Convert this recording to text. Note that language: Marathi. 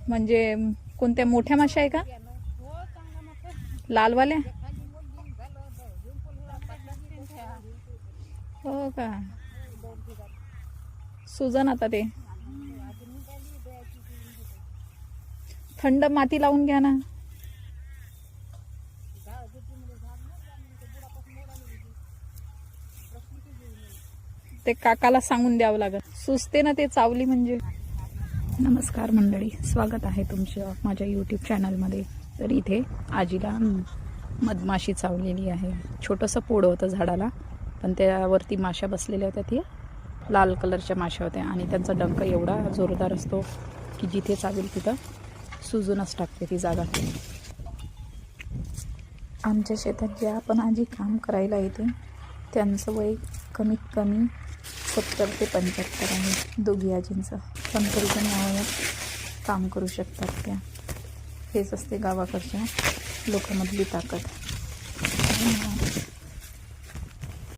म्हणजे कोणत्या मोठ्या माशा आहे का? लालवाल्या? हो का? सुजन आता ते थंड माती लावून घ्या ना. ते काकाला सांगून द्यावं लागत, सुचते ना ते चावली म्हणजे. नमस्कार मंडळी, स्वागत आहे तुमचं माझ्या यूट्यूब चॅनलमध्ये. तर इथे आजीला मधमाशी चावलेली आहे. छोटंसं पोड होतं झाडाला, पण त्यावरती माशा बसलेल्या होत्या. ती लाल कलरच्या माशा होत्या आणि त्यांचा डंक एवढा जोरदार असतो की जिथे चावेल तिथं सुजूनच टाकते ती जागा. आमच्या शेतात ज्या पण आजी काम करायला येते त्यांचं वय कमीत कमी 70 ते 75 आहे दोघी आजींचं. पण तरी पण या वयात काम करू शकतात त्या. हेच असते गावाकडच्या लोकांमधली ताकद.